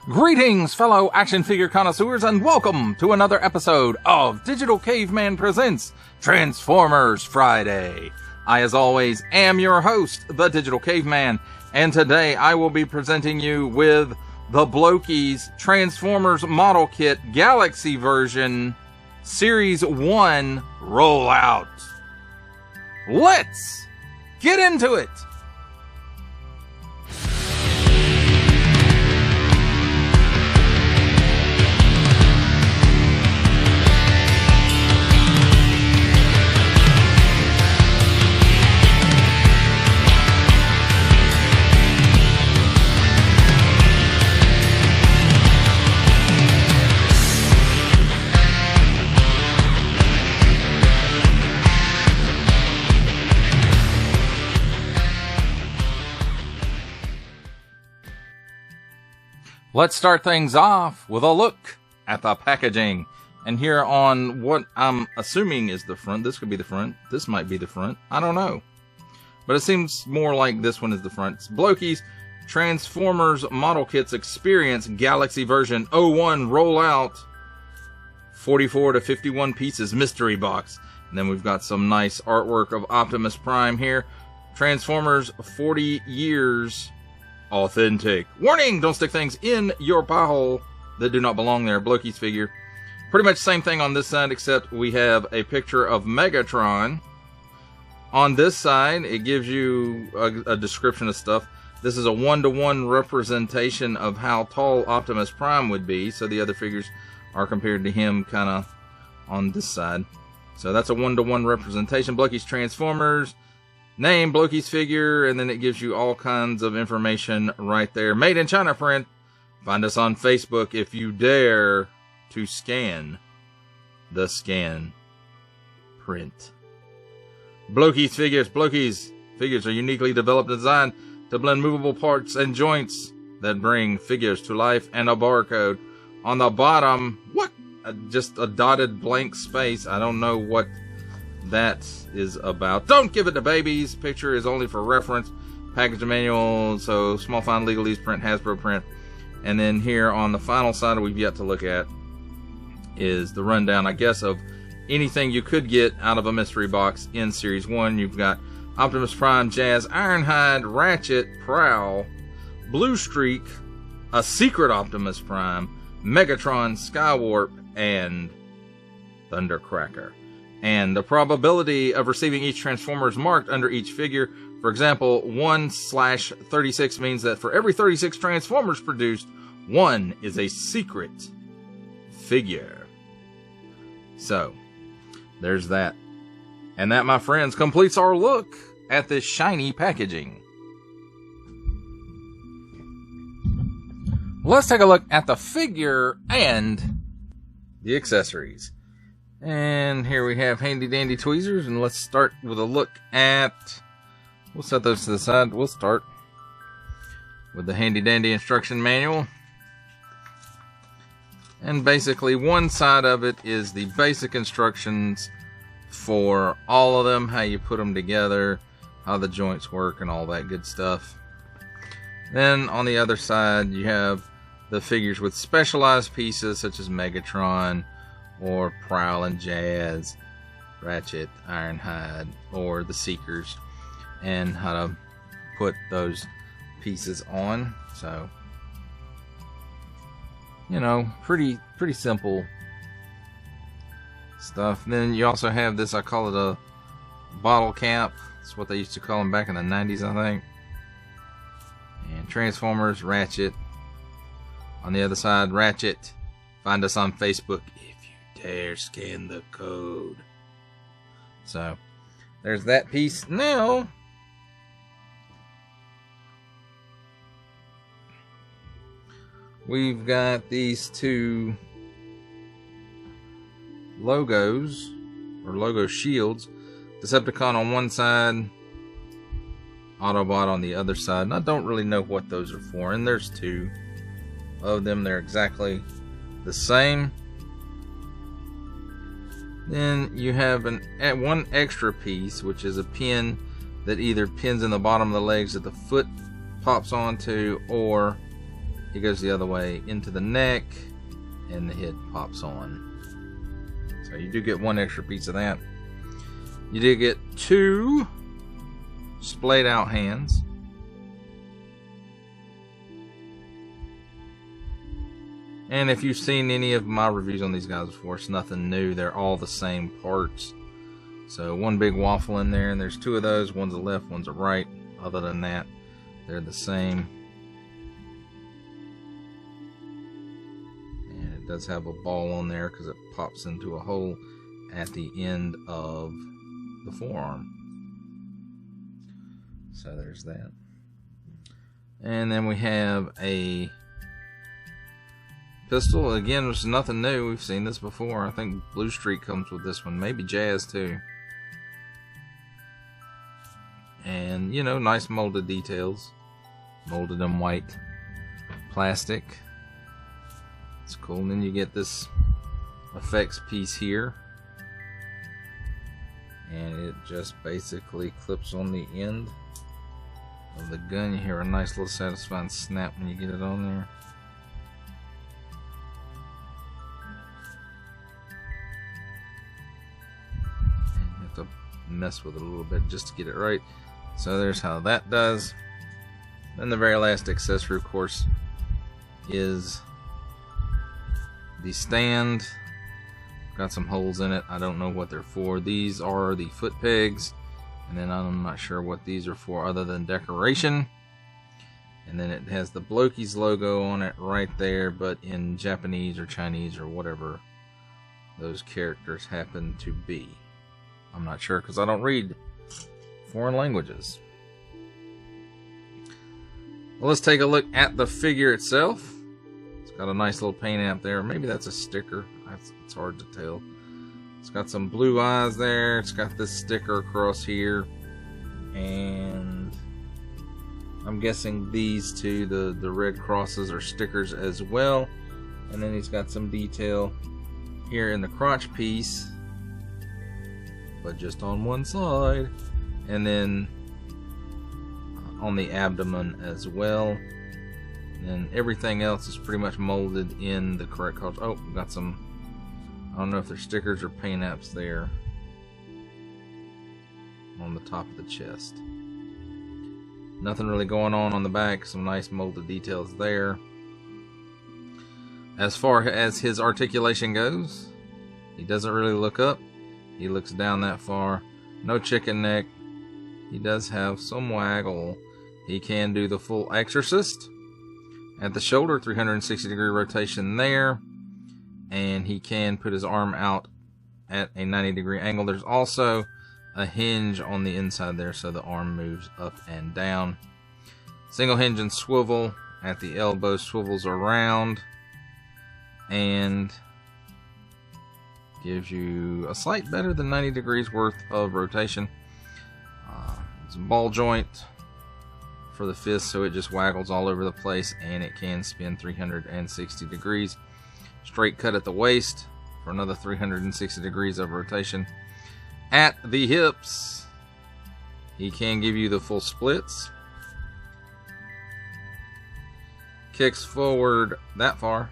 Greetings, fellow action figure connoisseurs, and welcome to another episode of Digital Caveman Presents Transformers Friday. I, as always, am your host, the Digital Caveman, and today I will be presenting you with the Blokees Transformers Model Kit Galaxy version Series 1 Rollout. Let's get into it! Let's start things off with a look at the packaging. And here on what I'm assuming is the front. This could be the front. This might be the front. I don't know. But it seems more like this one is the front. It's Blokees Transformers Model Kits Experience Galaxy version 01 Rollout. 44 to 51 pieces mystery box. And then we've got some nice artwork of Optimus Prime here. Transformers 40 years authentic. Warning! Don't stick things in your pie hole that do not belong there. Blokees figure. Pretty much same thing on this side, except we have a picture of Megatron. On this side, it gives you a description of stuff. This is a 1-to-1 representation of how tall Optimus Prime would be, so the other figures are compared to him kind of on this side. So that's a 1-to-1 representation. Blokees Transformers. Name, Blokees figure, and then it gives you all kinds of information right there. Made in China print. Find us on Facebook if you dare to scan the scan print. Blokees figures. Blokees figures are uniquely developed and designed to blend movable parts and joints that bring figures to life, and a barcode. On the bottom, what? Just a dotted blank space. I don't know what that is about. Don't give it to babies. Picture is only for reference. Package manual, so small fine legalese print, Hasbro print. And then here on the final side we've yet to look at is the rundown, I guess, of anything you could get out of a mystery box in Series 1. You've got Optimus Prime, Jazz, Ironhide, Ratchet, Prowl, Blue Streak, a secret Optimus Prime, Megatron, Skywarp, and Thundercracker. And the probability of receiving each Transformer is marked under each figure. For example, 1/36 means that for every 36 Transformers produced, 1 is a secret figure. So, there's that. And that, my friends, completes our look at this shiny packaging. Let's take a look at the figure and the accessories. And here we have handy dandy tweezers, and let's start with a look at, we'll set those to the side. We'll start with the handy dandy instruction manual. And basically one side of it is the basic instructions for all of them, how you put them together, how the joints work, and all that good stuff. Then on the other side you have the figures with specialized pieces such as Megatron, or Prowl and Jazz, Ratchet, Ironhide, or the Seekers, and how to put those pieces on. So, you know, pretty simple stuff. Then you also have this, I call it a bottle cap. That's what they used to call them back in the 90s, I think. And Transformers, Ratchet. On the other side, Ratchet. Find us on Facebook dare scan the code. So there's that piece. Now we've got these two logos, or logo shields. Decepticon on one side, Autobot on the other side. And I don't really know what those are for, and there's two of them. They're exactly the same. Then you have one extra piece, which is a pin that either pins in the bottom of the legs that the foot pops onto, or it goes the other way into the neck and the head pops on. So you do get one extra piece of that. You do get 2 splayed out hands. And if you've seen any of my reviews on these guys before, it's nothing new. They're all the same parts. So one big waffle in there, and there's 2 of those. One's a left, one's a right. Other than that, they're the same. And it does have a ball on there because it pops into a hole at the end of the forearm. So there's that. And then we have a pistol. Again, which is nothing new. We've seen this before. I think Blue Streak comes with this one. Maybe Jazz too. And, you know, nice molded details. Molded in white plastic. It's cool. And then you get this effects piece here. And it just basically clips on the end of the gun. You hear a nice little satisfying snap when you get it on there. Mess with it a little bit just to get it right. So there's how that does. Then the very last accessory, of course, is the stand. Got some holes in it. I don't know what they're for. These are the foot pegs, and then I'm not sure what these are for other than decoration. And then it has the Blokees logo on it right there, but in Japanese or Chinese or whatever those characters happen to be. I'm not sure because I don't read foreign languages. Well, let's take a look at the figure itself. It's got a nice little paint app there. Maybe that's a sticker. It's hard to tell. It's got some blue eyes there. It's got this sticker across here. And I'm guessing these two, the red crosses, are stickers as well. And then he's got some detail here in the crotch piece, but just on one side, and then on the abdomen as well. And then everything else is pretty much molded in the correct color. Oh, we've got some, I don't know if they're stickers or paint apps there on the top of the chest. Nothing really going on the back. Some nice molded details there. As far as his articulation goes, he doesn't really look up. He looks down that far. No chicken neck. He does have some waggle. He can do the full exorcist at the shoulder, 360 degree rotation there. And he can put his arm out at a 90 degree angle. There's also a hinge on the inside there, so the arm moves up and down. Single hinge and swivel at the elbow, swivels around, and gives you a slight better than 90 degrees worth of rotation. It's a ball joint for the fist, so it just waggles all over the place, and it can spin 360 degrees. Straight cut at the waist for another 360 degrees of rotation. At the hips, he can give you the full splits. Kicks forward that far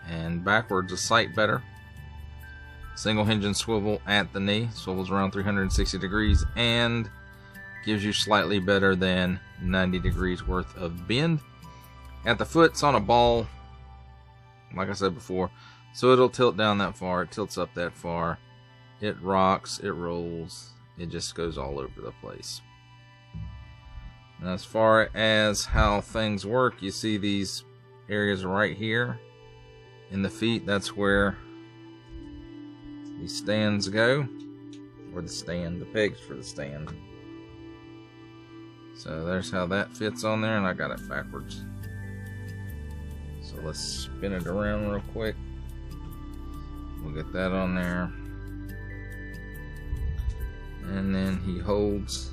and backwards a sight better. Single hinge and swivel at the knee, swivels around 360 degrees and gives you slightly better than 90 degrees worth of bend. At the foot, it's on a ball, like I said before, so it'll tilt down that far, it tilts up that far, it rocks, it rolls, it just goes all over the place. And as far as how things work, you see these areas right here in the feet. That's where the stands go, or the pegs for the stand. So there's how that fits on there, and I got it backwards. So let's spin it around real quick. We'll get that on there. And then he holds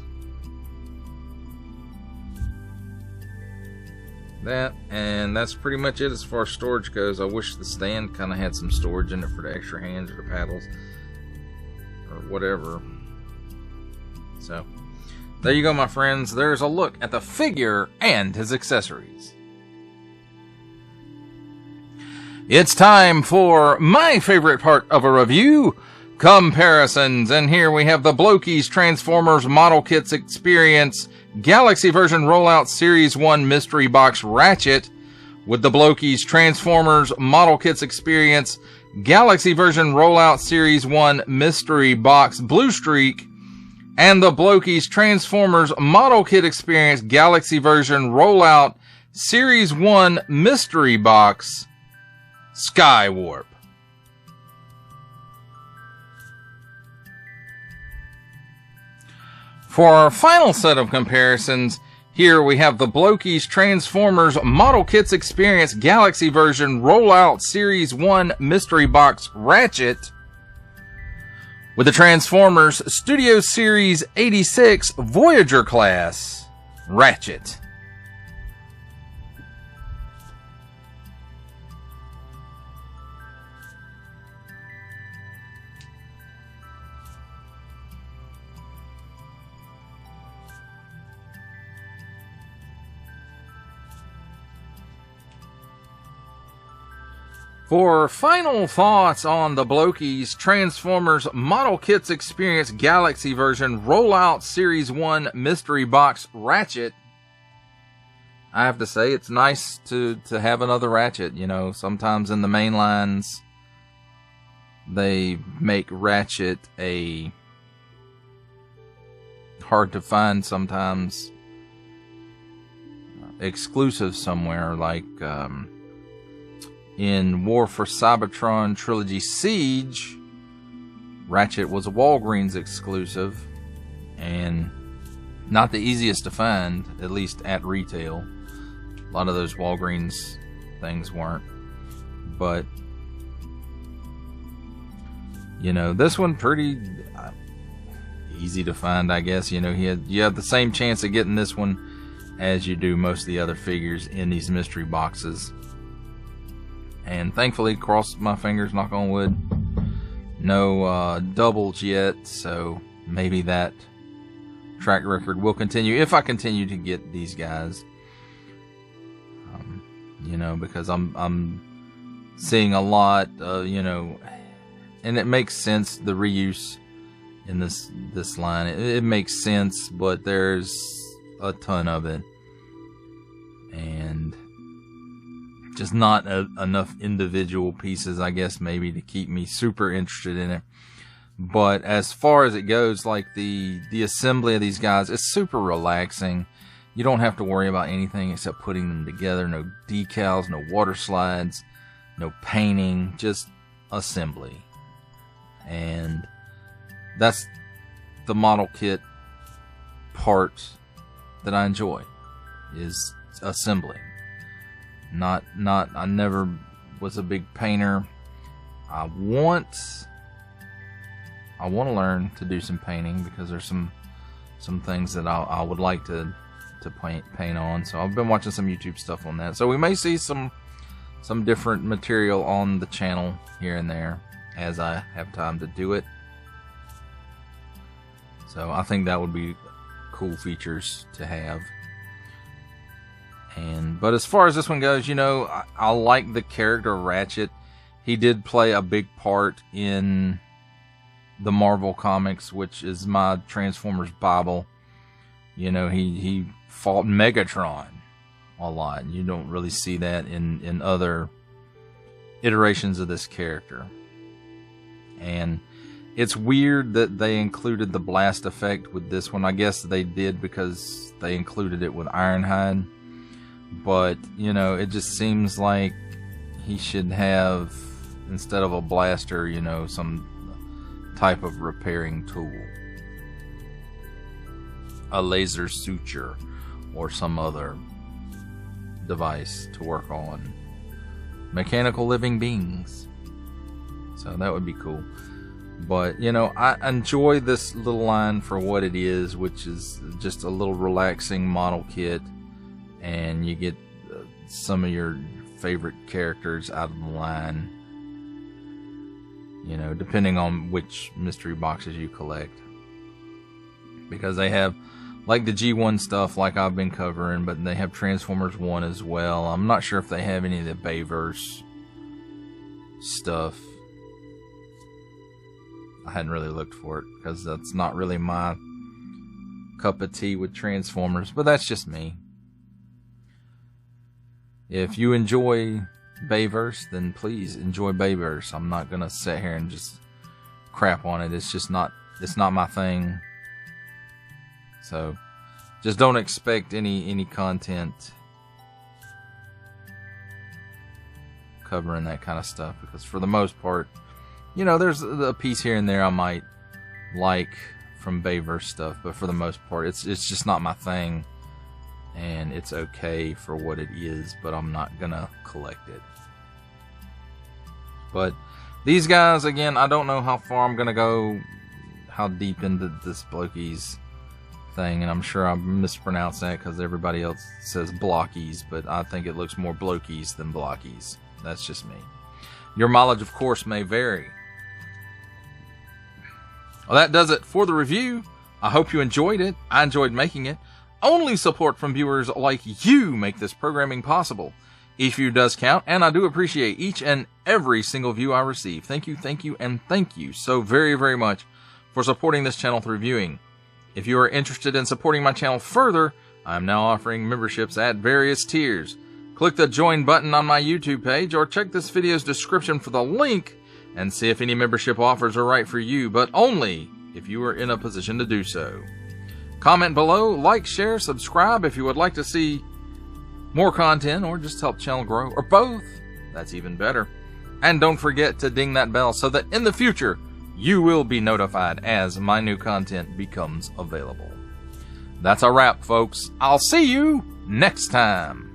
that, and that's pretty much it as far as storage goes. I wish the stand kind of had some storage in it for the extra hands or the paddles or whatever. So, there you go, my friends. There's a look at the figure and his accessories. It's time for my favorite part of a review, comparisons. And here we have the Blokees Transformers Model Kits Experience Galaxy Version Rollout Series 1 Mystery Box Ratchet with the Blokees Transformers Model Kits Experience Galaxy Version Rollout Series 1 Mystery Box Blue Streak and the Blokees Transformers Model Kit Experience Galaxy Version Rollout Series 1 Mystery Box Skywarp. For our final set of comparisons, here we have the Blokees Transformers Model Kits Experience Galaxy Version Rollout Series 1 Mystery Box Ratchet with the Transformers Studio Series 86 Voyager Class Ratchet. For final thoughts on the Blokees Transformers Model Kits Experience Galaxy Version Rollout Series 1 Mystery Box Ratchet, I have to say it's nice to have another Ratchet. You know, sometimes in the main lines, they make Ratchet a hard to find sometimes exclusive somewhere, like in War for Cybertron Trilogy Siege, Ratchet was a Walgreens exclusive and not the easiest to find, at least at retail. A lot of those Walgreens things weren't. But, you know, this one pretty easy to find, I guess. You know, you have the same chance of getting this one as you do most of the other figures in these mystery boxes. And thankfully, cross my fingers, knock on wood, no doubles yet, so maybe that track record will continue if I continue to get these guys. You know, because I'm seeing a lot, you know, and it makes sense, the reuse in this line. It makes sense, but there's a ton of it. And just not enough individual pieces, I guess, maybe to keep me super interested in it. But as far as it goes, like the assembly of these guys is super relaxing. You don't have to worry about anything except putting them together. No decals, no water slides, no painting, just assembly. And that's the model kit part that I enjoy, is assembly. I never was a big painter. I want to learn to do some painting, because there's some things that I would like to paint on. So I've been watching some YouTube stuff on that. So we may see some different material on the channel here and there as I have time to do it. So I think that would be cool features to have. But as far as this one goes, you know, I like the character Ratchet. He did play a big part in the Marvel Comics, which is my Transformers Bible. You know, he fought Megatron a lot. You don't really see that in other iterations of this character. And it's weird that they included the blast effect with this one. I guess they did because they included it with Ironhide. But, you know, it just seems like he should have, instead of a blaster, you know, some type of repairing tool. A laser suture or some other device to work on mechanical living beings. So that would be cool. But, you know, I enjoy this little line for what it is, which is just a little relaxing model kit. And you get some of your favorite characters out of the line, you know, depending on which mystery boxes you collect. because they have like the G1 stuff like I've been covering, but they have Transformers 1 as well. I'm not sure if they have any of the Bayverse stuff. I hadn't really looked for it because that's not really my cup of tea with Transformers, but that's just me. If you enjoy Bayverse, then please enjoy Bayverse. I'm not gonna sit here and just crap on it. It's not my thing. So just don't expect any content covering that kind of stuff, because for the most part, you know, there's a piece here and there I might like from Bayverse stuff, but for the most part, it's just not my thing, and it's okay for what it is, but I'm not gonna collect it. But these guys, again, I don't know how far I'm gonna go, how deep into this Blokees thing, and I'm sure I mispronounced that because everybody else says Blokees, but I think it looks more Blokees than Blokees. That's just me. Your mileage, of course, may vary. Well, that does it for the review. I hope you enjoyed it. I enjoyed making it. Only support from viewers like you make this programming possible. Each view does count, and I do appreciate each and every single view I receive. Thank you, and thank you so very, very much for supporting this channel through viewing. If you are interested in supporting my channel further, I am now offering memberships at various tiers. Click the join button on my YouTube page, or check this video's description for the link and see if any membership offers are right for you, but only if you are in a position to do so. Comment below, like, share, subscribe if you would like to see more content or just help the channel grow, or both. That's even better. And don't forget to ding that bell so that in the future you will be notified as my new content becomes available. That's a wrap, folks. I'll see you next time.